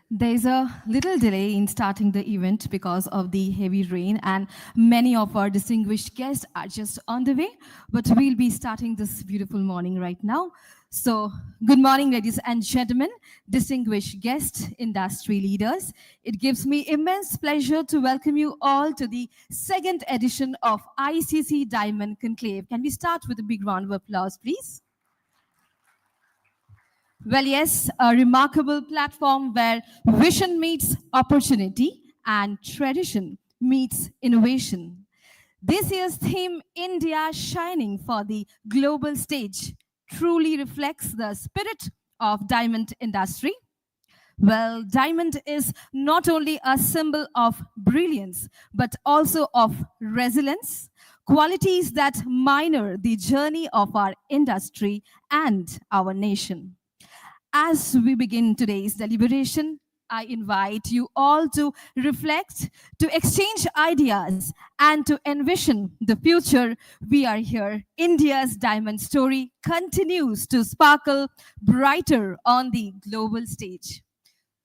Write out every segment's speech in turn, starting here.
There's a little delay in starting the event because of the heavy rain, and many of our distinguished guests are just on the way. But we'll be starting this beautiful morning right now. So, good morning, ladies and gentlemen, distinguished guests, industry leaders. It gives me immense pleasure to welcome you all to the second edition of ICC Diamond Conclave. Can we start with a big round of applause, please? Well, yes, a remarkable platform where vision meets opportunity and tradition meets innovation. This year's theme, India Shining for the Global Stage, truly reflects the spirit of diamond industry. Well, diamond is not only a symbol of brilliance, but also of resilience, qualities that minor the journey of our industry and our nation. As we begin today's deliberation, I invite you all to reflect, to exchange ideas, and to envision the future. We are here. India's diamond story continues to sparkle brighter on the global stage.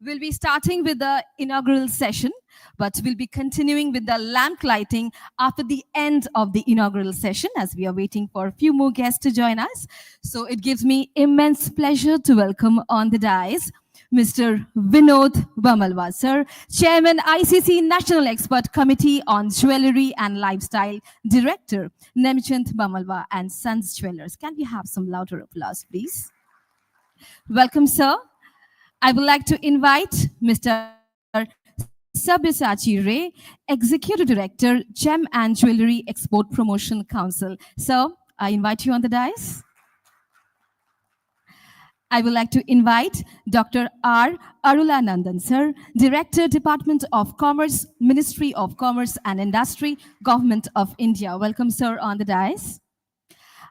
We'll be starting with the inaugural session, but we'll be continuing with the lamp lighting after the end of the inaugural session as we are waiting for a few more guests to join us. So it gives me immense pleasure to welcome on the dais Mr. Vinod Bamalwa, sir, Chairman ICC National Expert Committee on Jewellery and Lifestyle, Director Nemchand Bamalwa and Sons Jewelers. Can we have some louder applause, please? Welcome, sir. I would like to invite Mr. Sabyasachi Ray, Executive Director, Gem and Jewellery Export Promotion Council. Sir, I invite you on the dais. I would like to invite Dr. R. Arulanandan, sir, Director, Department of Commerce, Ministry of Commerce and Industry, Government of India. Welcome, sir, on the dais.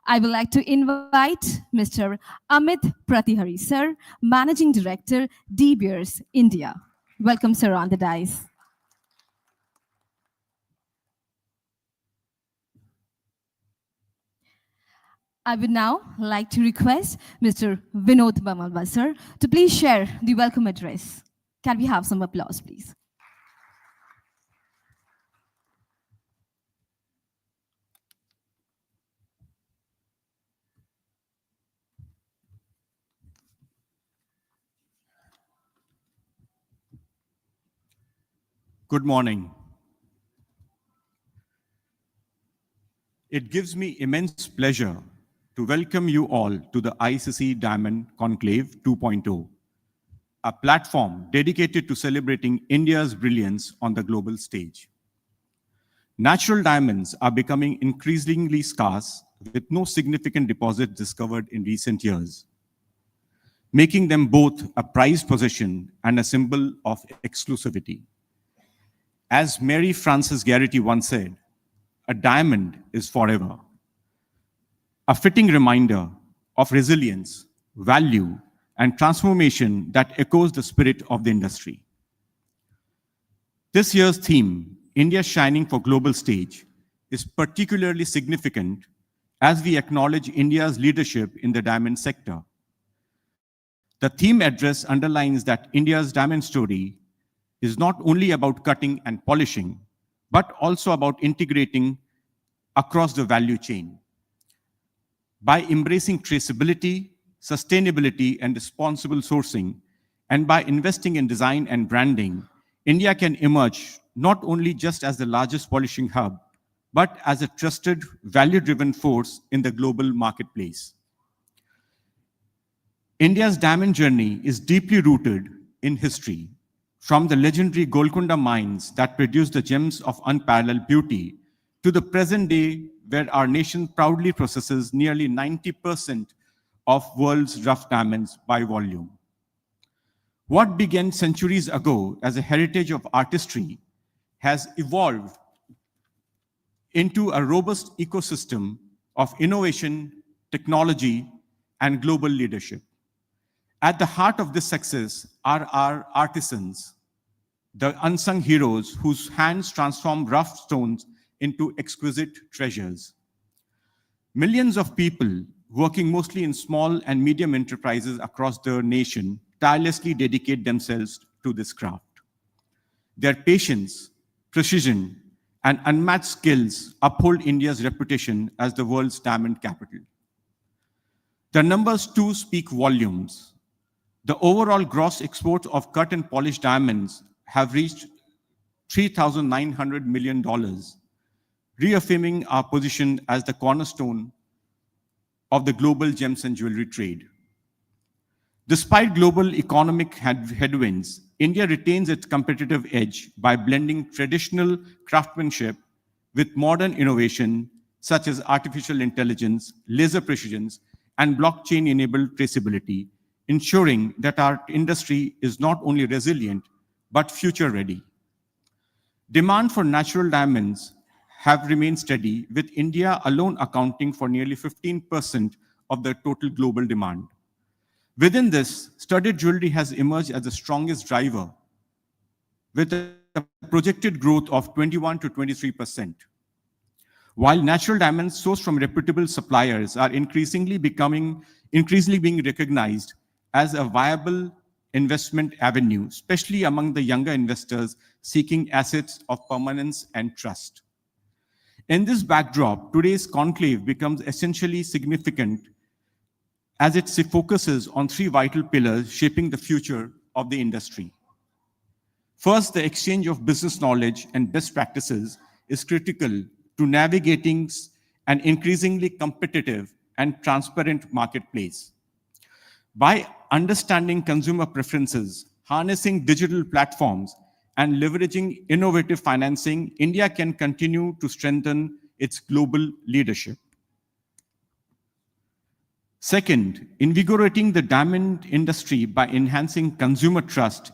I would like to invite Mr. Amit Pratihari, sir, Managing Director, De Beers, India. Welcome, sir, on the dais. I would now like to request Mr. Vinod Bamalwa, sir, to please share the welcome address. Can we have some applause, please? Good morning. It gives me immense pleasure to welcome you all to the ICC Diamond Conclave 2.0, a platform dedicated to celebrating India's brilliance on the global stage. Natural diamonds are becoming increasingly scarce, with no significant deposits discovered in recent years, making them both a prized possession and a symbol of exclusivity. As Mary Frances Garrity once said, a diamond is forever. A fitting reminder of resilience, value, and transformation that echoes the spirit of the industry. This year's theme, India Shining for Global Stage, is particularly significant as we acknowledge India's leadership in the diamond sector. The theme address underlines that India's diamond story is not only about cutting and polishing, but also about integrating across the value chain. By embracing traceability, sustainability, and responsible sourcing, and by investing in design and branding, India can emerge not only just as the largest polishing hub, but as a trusted, value-driven force in the global marketplace. India's diamond journey is deeply rooted in history, from the legendary Golconda mines that produce the gems of unparalleled beauty to the present day where our nation proudly processes nearly 90% of world's rough diamonds by volume. What began centuries ago as a heritage of artistry has evolved into a robust ecosystem of innovation, technology, and global leadership. At the heart of this success are our artisans, the unsung heroes whose hands transform rough stones into exquisite treasures. Millions of people working mostly in small and medium enterprises across the nation tirelessly dedicate themselves to this craft. Their patience, precision, and unmatched skills uphold India's reputation as the world's diamond capital. The numbers too speak volumes. The overall gross exports of cut and polished diamonds have reached $3,900 million, reaffirming our position as the cornerstone of the global gems and jewelry trade. Despite global economic headwinds, India retains its competitive edge by blending traditional craftsmanship with modern innovation such as artificial intelligence, laser precision, and blockchain-enabled traceability, ensuring that our industry is not only resilient, but future-ready. Demand for natural diamonds have remained steady, with India alone accounting for nearly 15% of the total global demand. Within this, studded jewelry has emerged as the strongest driver, with a projected growth of 21 to 23%. While natural diamonds sourced from reputable suppliers are increasingly being recognized as a viable investment avenue, especially among the younger investors seeking assets of permanence and trust. In this backdrop, today's conclave becomes essentially significant as it focuses on three vital pillars shaping the future of the industry. First, the exchange of business knowledge and best practices is critical to navigating an increasingly competitive and transparent marketplace. By understanding consumer preferences, harnessing digital platforms, and leveraging innovative financing, India can continue to strengthen its global leadership. Second, invigorating the diamond industry by enhancing consumer trust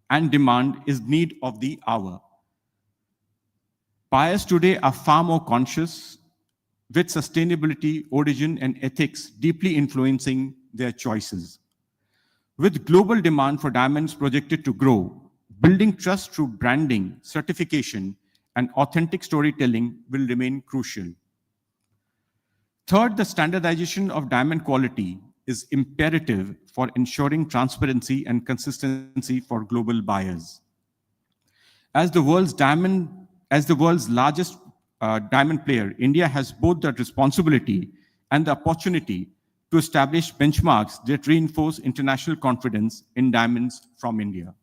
and demand is need of the hour. Buyers today are far more conscious, with sustainability, origin, and ethics deeply influencing their choices. With global demand for diamonds projected to grow, building trust through branding, certification, and authentic storytelling will remain crucial. Third, the standardization of diamond quality is imperative for ensuring transparency and consistency for global buyers. As the world's largest diamond player, India has both the responsibility and the opportunity to establish benchmarks that reinforce international confidence in diamonds from India.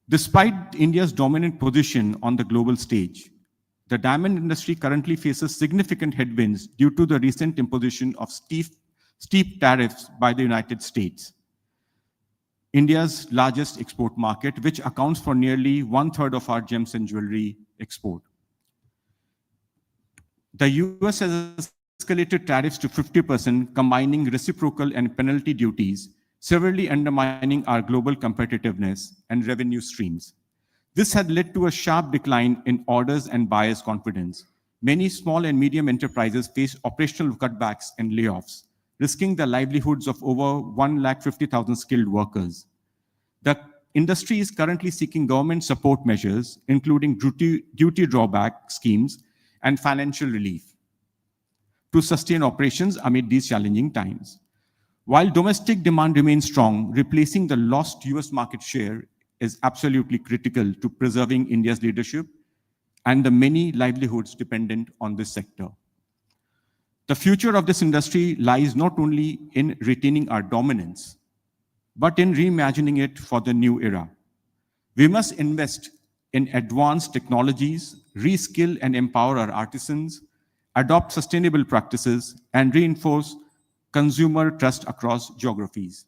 Despite India's dominant position on the global stage, the diamond industry currently faces significant headwinds due to the recent imposition of steep tariffs by the United States, India's largest export market, which accounts for nearly 1/3 of our gems and jewelry export. The US has escalated tariffs to 50%, combining reciprocal and penalty duties, severely undermining our global competitiveness and revenue streams. This had led to a sharp decline in orders and buyers' confidence. Many small and medium enterprises face operational cutbacks and layoffs, risking the livelihoods of over 150,000 skilled workers. The industry is currently seeking government support measures, including duty drawback schemes and financial relief, to sustain operations amid these challenging times. While domestic demand remains strong, replacing the lost US market share is absolutely critical to preserving India's leadership and the many livelihoods dependent on this sector. The future of this industry lies not only in retaining our dominance, but in reimagining it for the new era. We must invest in advanced technologies, reskill and empower our artisans, adopt sustainable practices, and reinforce consumer trust across geographies.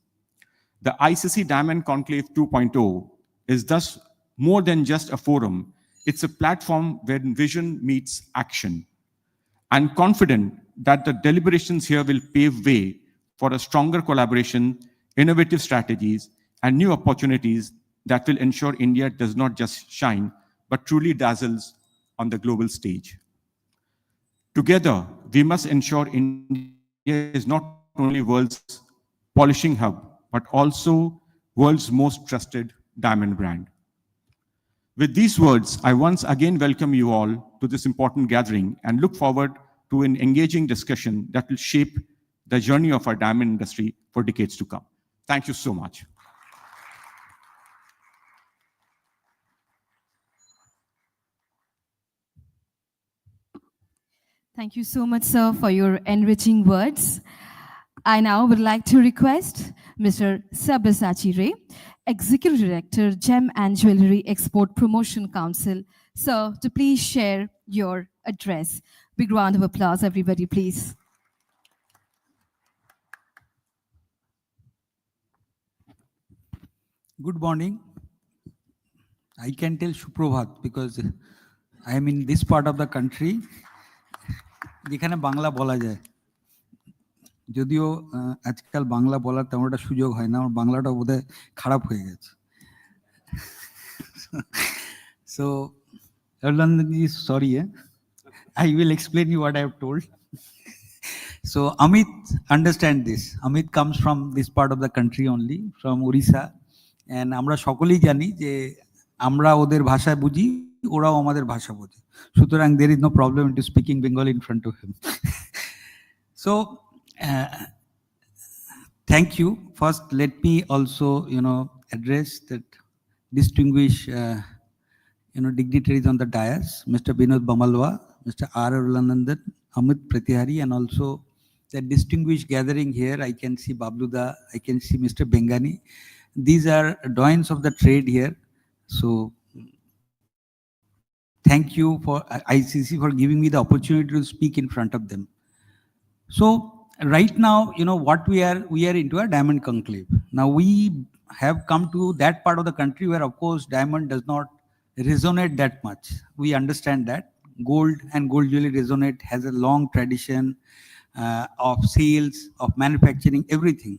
The ICC Diamond Conclave 2.0 is thus more than just a forum. It's a platform where vision meets action. I'm confident that the deliberations here will pave way for a stronger collaboration, innovative strategies, and new opportunities that will ensure India does not just shine, but truly dazzles on the global stage. Together, we must ensure India is not only world's polishing hub, but also world's most trusted diamond brand. With these words, I once again welcome you all to this important gathering and look forward to an engaging discussion that will shape the journey of our diamond industry for decades to come. Thank you so much. Thank you so much, sir, for your enriching words. I now would like to request Mr. Sabyasachi Ray, Executive Director, Gem and Jewellery Export Promotion Council, sir, to please share your address. Big round of applause, everybody, please. Good morning. I can tell Shuprabhat because I am in this part of the country যেখানে বাংলা বলা যায় যদিও আজকাল বাংলা বলার তেমন একটা সুযোগ হয় না আমার বাংলাটা বোধহয় খারাপ হয়ে গেছে so Erlanji sorry I will explain you what I have told so Amit understand this Amit comes from this part of the country only from Orissa and আমরা সকলেই জানি যে আমরা ওদের ভাষা বুঝি ওরাও আমাদের ভাষা বোঝে সুতরাং there is no problem into speaking Bengali in front of him so thank you first let me also address that distinguished dignitaries on the dais Mr. Binod Bamalwa Mr. R. Arulanandan Amit Pratihari and also the distinguished gathering here I can see Babluda I can see Mr. Bengani these are doyens of the trade here so thank you for ICC for giving me the opportunity to speak in front of them. So right now, what we are into a diamond conclave. Now we have come to that part of the country where of course diamond does not resonate that much. We understand that gold and gold jewelry resonate has a long tradition of sales, of manufacturing, everything.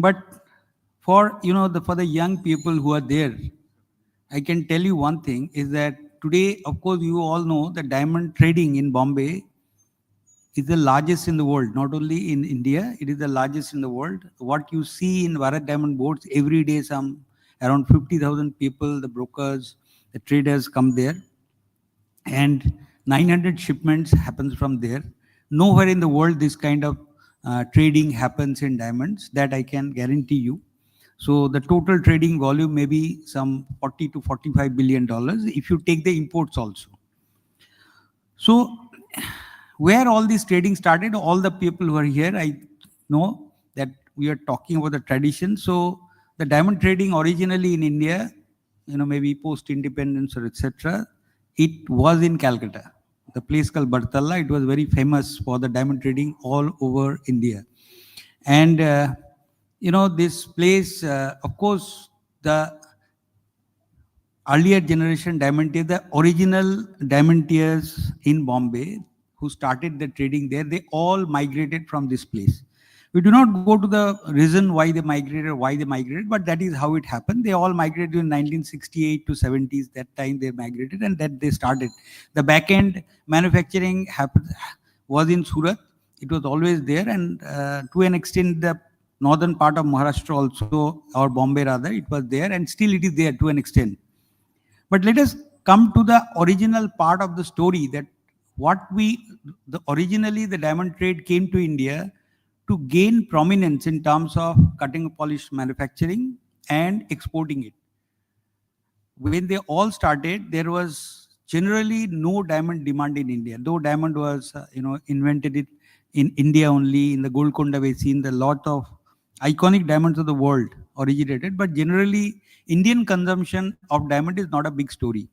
But for for the young people who are there, I can tell you one thing is that today, of course, you all know that diamond trading in Bombay is the largest in the world, not only in India, it is the largest in the world. What you see in Bharat Diamond boards, every day some around 50,000 people, the brokers, the traders come there and 900 shipments happens from there. Nowhere in the world this kind of trading happens in diamonds, that I can guarantee you. So the total trading volume may be some 40 to 45 billion dollars if you take the imports also. So where all this trading started, all the people who are here, I know that we are talking about the tradition. So the diamond trading originally in India, maybe post-independence or etc., it was in Calcutta, the place called Bartalla. It was very famous for the diamond trading all over India. And this place, of course, the earlier generation diamantiers, the original diamantiers in Bombay who started the trading there, they all migrated from this place. We do not go to the reason why they migrated, but that is how it happened. They all migrated in 1968 to 70s. That time they migrated and that they started. The back-end manufacturing was in Surat. It was always there, and to an extent, the northern part of Maharashtra also, or Bombay rather, it was there, and still it is there to an extent. But let us come to the original part of the story, that originally the diamond trade came to India to gain prominence in terms of cutting polish manufacturing and exporting it. When they all started, there was generally no diamond demand in India, though diamond was invented it in India only, in the Golconda Basin, the lot of iconic diamonds of the world originated, but generally Indian consumption of diamond is not a big story.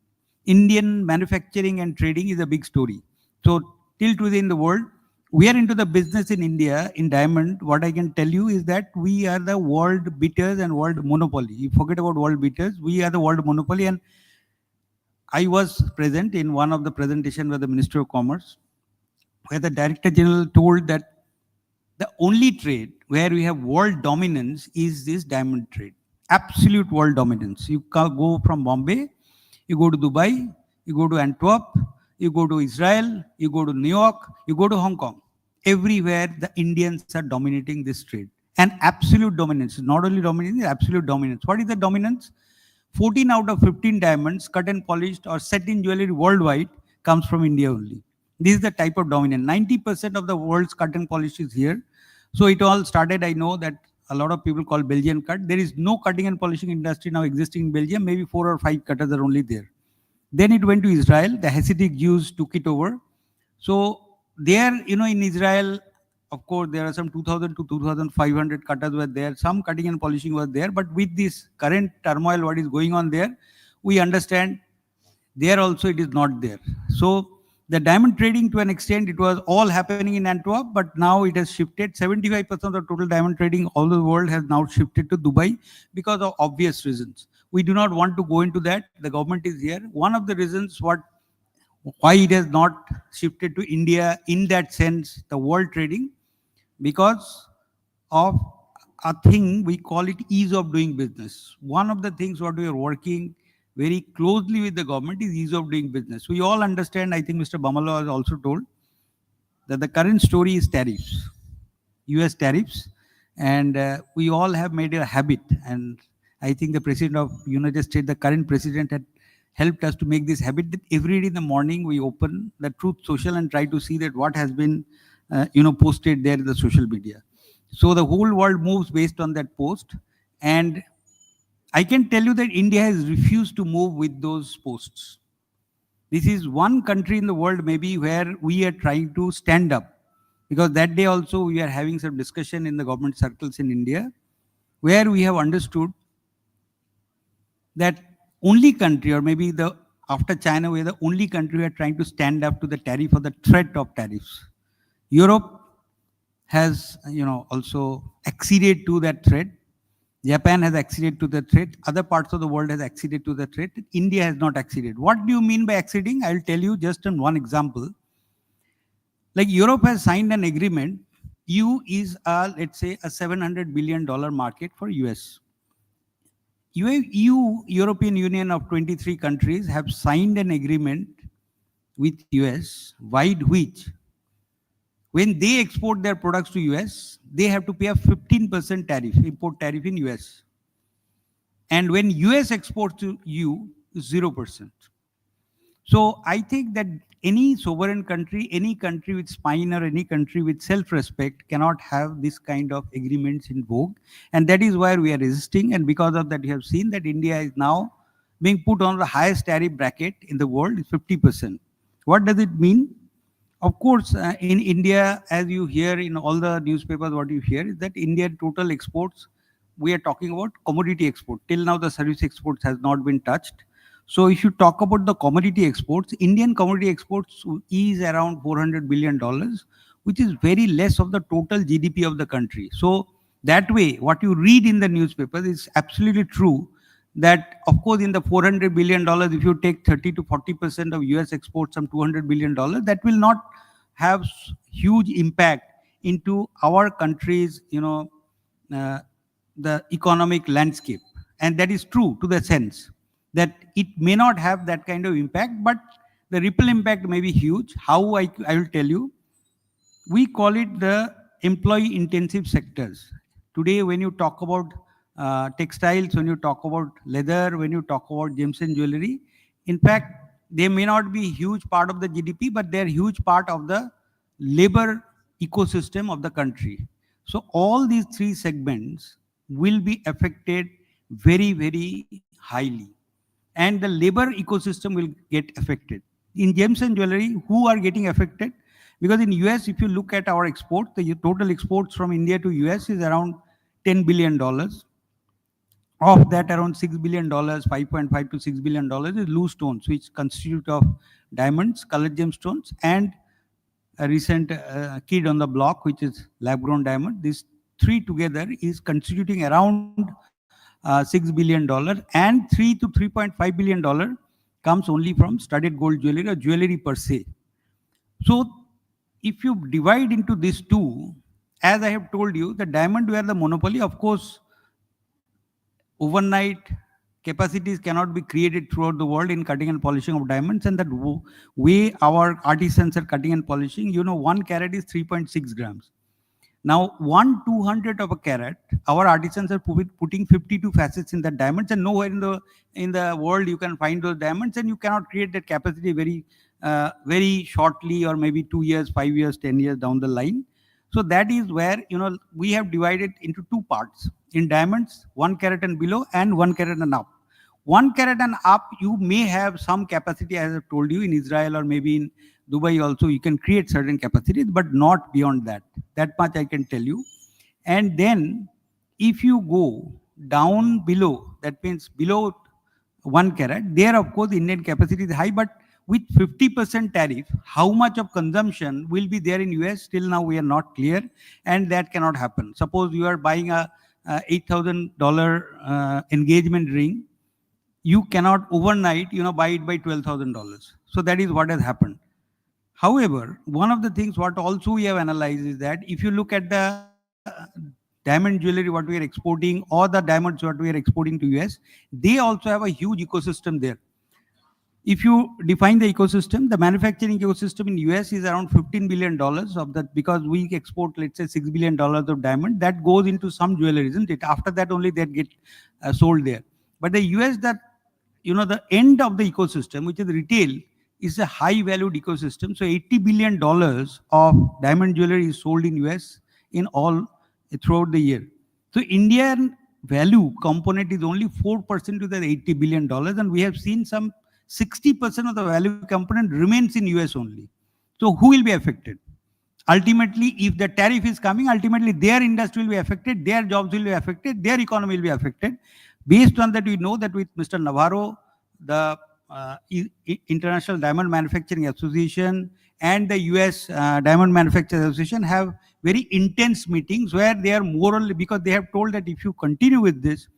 Indian manufacturing and trading is a big story. So till today in the world, we are into the business in India in diamond. What I can tell you is that we are the world beaters and world monopoly. You forget about world beaters, we are the world monopoly. And I was present in one of the presentation with the Minister of Commerce, where the Director General told that the only trade where we have world dominance is this diamond trade. Absolute world dominance. You go from Bombay, you go to Dubai, you go to Antwerp, you go to Israel, you go to New York, you go to Hong Kong. Everywhere the Indians are dominating this trade. And absolute dominance. Not only dominance, absolute dominance. What is the dominance? 14 out of 15 diamonds cut and polished or set in jewelry worldwide comes from India only. This is the type of dominance. 90% of the world's cut and polish is here. So it all started, I know that a lot of people call Belgian cut. There is no cutting and polishing industry now existing in Belgium. Maybe 4 or 5 cutters are only there. Then it went to Israel. The Hasidic Jews took it over. So there, in Israel, of course, there are some 2,000 to 2,500 cutters were there. Some cutting and polishing was there. But with this current turmoil, what is going on there, we understand there also it is not there. So the diamond trading, to an extent, it was all happening in Antwerp, but now it has shifted. 75% of the total diamond trading all over the world has now shifted to Dubai because of obvious reasons. We do not want to go into that. The government is here. One of the reasons why it has not shifted to India in that sense, the world trading, because of a thing we call it ease of doing business. One of the things what we are working very closely with the government is ease of doing business. We all understand, I think Mr. Bamala has also told, that the current story is tariffs, US tariffs, and we all have made it a habit. And I think the President of United States, the current President, had helped us to make this habit that every day in the morning we open the Truth Social and try to see that what has been posted there in the social media. So the whole world moves based on that post, and I can tell you that India has refused to move with those posts. This is one country in the world maybe where we are trying to stand up, because that day also we are having some discussion in the government circles in India, where we have understood that only country, or maybe after China, we are the only country who are trying to stand up to the tariff or the threat of tariffs. Europe has also acceded to that threat. Japan has acceded to the threat. Other parts of the world has acceded to the threat. India has not acceded. What do you mean by acceding? I'll tell you just in one example. Like Europe has signed an agreement. EU is let's say a $700 billion market for US. European Union of 23 countries have signed an agreement with US, wide which when they export their products to US, they have to pay a 15% tariff, import tariff in US. And when US exports to EU, 0%. So I think that any sovereign country, any country with spine or any country with self-respect cannot have this kind of agreements in vogue. And that is why we are resisting. And because of that, you have seen that India is now being put on the highest tariff bracket in the world, is 50%. What does it mean? Of course, in India, as you hear in all the newspapers, what you hear is that Indian total exports, we are talking about commodity export. Till now, the service exports has not been touched. So if you talk about the commodity exports, Indian commodity exports is around $400 billion, which is very less of the total GDP of the country. So that way, what you read in the newspapers is absolutely true, that of course in the $400 billion, if you take 30 to 40% of US exports, some $200 billion, that will not have huge impact into our country's, the economic landscape. And that is true to the sense that it may not have that kind of impact, but the ripple impact may be huge. How I will tell you. We call it the employee intensive sectors. Today, when you talk about textiles, when you talk about leather, when you talk about gems and jewelry, in fact, they may not be a huge part of the GDP, but they're a huge part of the labor ecosystem of the country. So all these three segments will be affected very, very highly. And the labor ecosystem will get affected. In gems and jewelry, who are getting affected? Because in US, if you look at our export, the total exports from India to US is around $10 billion. Of that, around $6 billion, 5.5 to $6 billion is loose stones, which constitute of diamonds, colored gemstones, and a recent kid on the block, which is lab-grown diamond. These three together is constituting around $6 billion, and $3 to $3.5 billion comes only from studded gold jewelry or jewelry per se. So if you divide into these two, as I have told you, the diamond were the monopoly. Of course, overnight capacities cannot be created throughout the world in cutting and polishing of diamonds, and that way our artisans are cutting and polishing, 1 carat is 3.6 grams. Now, 1/200 of a carat, our artisans are putting 52 facets in the diamonds, and nowhere in the world you can find those diamonds, and you cannot create that capacity very shortly, or maybe 2 years, 5 years, 10 years down the line. So that is where, we have divided into two parts. In diamonds, 1 carat and below and 1 carat and up. 1 carat and up, you may have some capacity, as I've told you, in Israel or maybe in Dubai also, you can create certain capacities, but not beyond that. That much I can tell you. And then if you go down below, that means below 1 carat, there of course Indian capacity is high, but with 50% tariff, how much of consumption will be there in US? Till now we are not clear, and that cannot happen. Suppose you are buying a $8,000 engagement ring, you cannot overnight, buy it by $12,000. So that is what has happened. However, one of the things what also we have analyzed is that if you look at the diamond jewelry what we are exporting or the diamonds what we are exporting to US, they also have a huge ecosystem there. If you define the ecosystem, the manufacturing ecosystem in US is around $15 billion of that, because we export, let's say, $6 billion of diamond. That goes into some jewelry, isn't it? After that only that get sold there. But the US, that, the end of the ecosystem, which is retail, is a high valued ecosystem. So $80 billion of diamond jewelry is sold in US in all throughout the year. So Indian value component is only 4% to the $80 billion. And we have seen some 60% of the value component remains in US only. So who will be affected? Ultimately, if the tariff is coming, ultimately their industry will be affected, their jobs will be affected, their economy will be affected. Based on that, we know that with Mr. Navarro, the International Diamond Manufacturing Association and the US Diamond Manufacturers Association have very intense meetings where they are morally, because they have told that if you continue with this,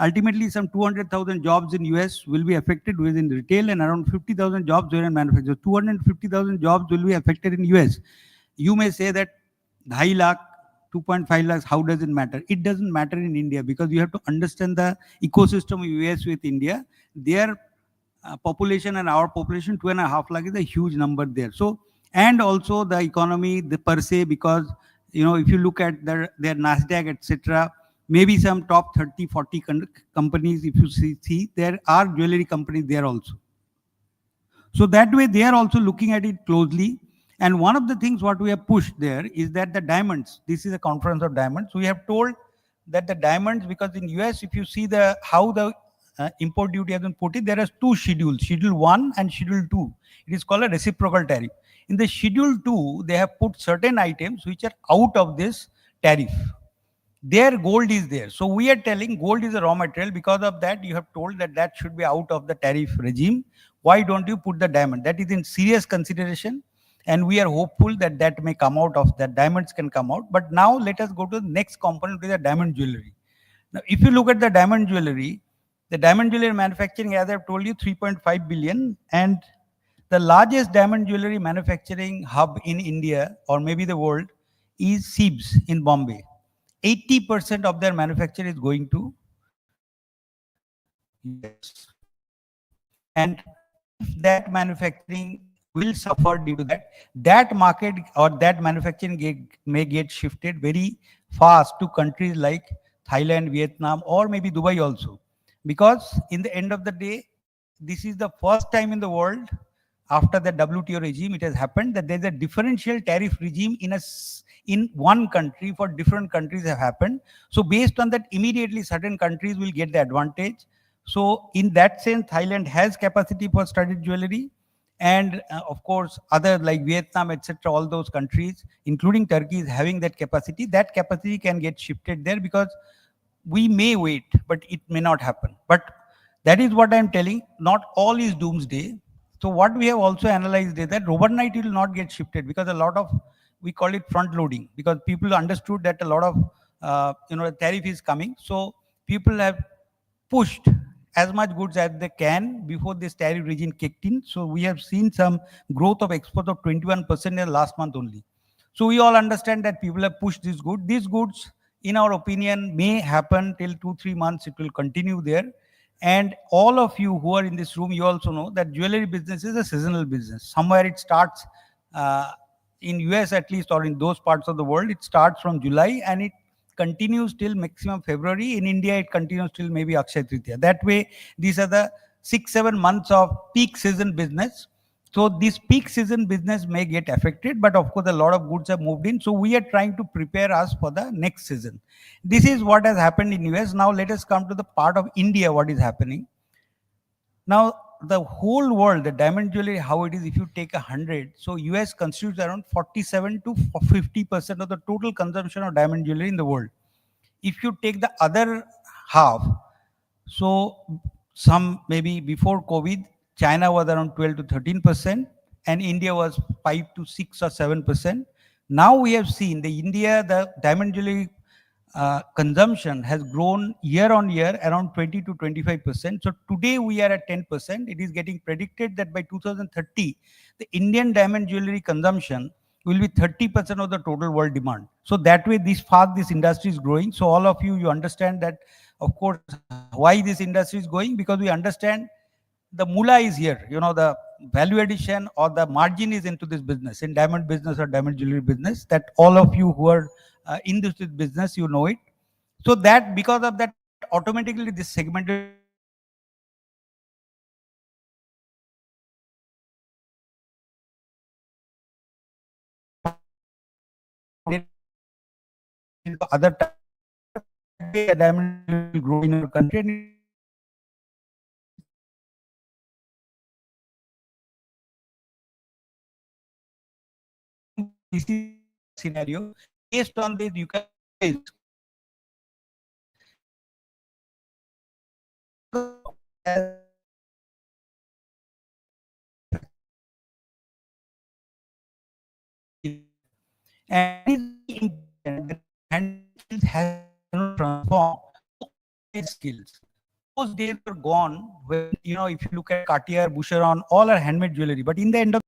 ultimately some 200,000 jobs in US will be affected within retail and around 50,000 jobs within manufacturing. 250,000 jobs will be affected in US. You may say that 2.5 lakh, 2.5 lakhs, how does it matter? It doesn't matter in India, because you have to understand the ecosystem of US with India. Their population and our population, 2.5 lakh is a huge number there. So, and also the economy, the per se, because, if you look at their NASDAQ, etc., maybe some top 30, 40 companies, if you see, there are jewelry companies there also. So that way they are also looking at it closely. And one of the things what we have pushed there is that the diamonds, this is a conference of diamonds, we have told that the diamonds, because in US, if you see how the import duty has been put in, there are two schedules, Schedule 1 and Schedule 2. It is called a reciprocal tariff. In the Schedule 2, they have put certain items which are out of this tariff. Their gold is there. So we are telling gold is a raw material. Because of that, you have told that that should be out of the tariff regime. Why don't you put the diamond? That is in serious consideration. And we are hopeful that that may come out of that. Diamonds can come out. But now let us go to the next component, which is the diamond jewelry. Now, if you look at the diamond jewelry manufacturing, as I've told you, 3.5 billion. And the largest diamond jewelry manufacturing hub in India, or maybe the world, is SEEBS in Bombay. 80% of their manufacture is going to US. And if that manufacturing will suffer due to that, that market or that manufacturing may get shifted very fast to countries like Thailand, Vietnam, or maybe Dubai also. Because in the end of the day, this is the first time in the world after the WTO regime, it has happened that there's a differential tariff regime in one country for different countries have happened. So based on that, immediately certain countries will get the advantage. So in that sense, Thailand has capacity for studded jewelry. And of course, other like Vietnam, etc., all those countries, including Turkey, is having that capacity. That capacity can get shifted there, because we may wait, but it may not happen. But that is what I'm telling. Not all is doomsday. So what we have also analyzed is that overnight it will not get shifted, because a lot of, we call it front loading, because people understood that a lot of tariff is coming. So people have pushed as much goods as they can before this tariff regime kicked in. So we have seen some growth of export of 21% in the last month only. So we all understand that people have pushed this good. These goods, in our opinion, may happen till 2-3 months. It will continue there. And all of you who are in this room, you also know that jewelry business is a seasonal business. Somewhere it starts in US at least, or in those parts of the world, it starts from July and it continues till maximum February. In India, it continues till maybe Akshaya Tritiya. That way, these are the 6-7 months of peak season business. So this peak season business may get affected, but of course a lot of goods have moved in. So we are trying to prepare us for the next season. This is what has happened in US. Now let us come to the part of India, what is happening. Now the whole world, the diamond jewelry, how it is, if you take 100, so US constitutes around 47 to 50% of the total consumption of diamond jewelry in the world. If you take the other half, so some maybe before COVID, China was around 12 to 13%, and India was 5 to 6 or 7%. Now we have seen the India, the diamond jewelry consumption has grown year on year around 20 to 25%. So today we are at 10%. It is getting predicted that by 2030, the Indian diamond jewelry consumption will be 30% of the total world demand. So that way, this industry is growing. So all of you understand that, of course, why this industry is going, because we understand the moolah is here, the value addition or the margin is into this business, in diamond business or diamond jewelry business, that all of you who are in this business, you know it. So that because of that, automatically this segment into other diamond will grow in our country. This is scenario. Based on this, you can and has transformed skills. Those days are gone when, if you look at Cartier, Boucheron, all are handmade jewelry. But in the end of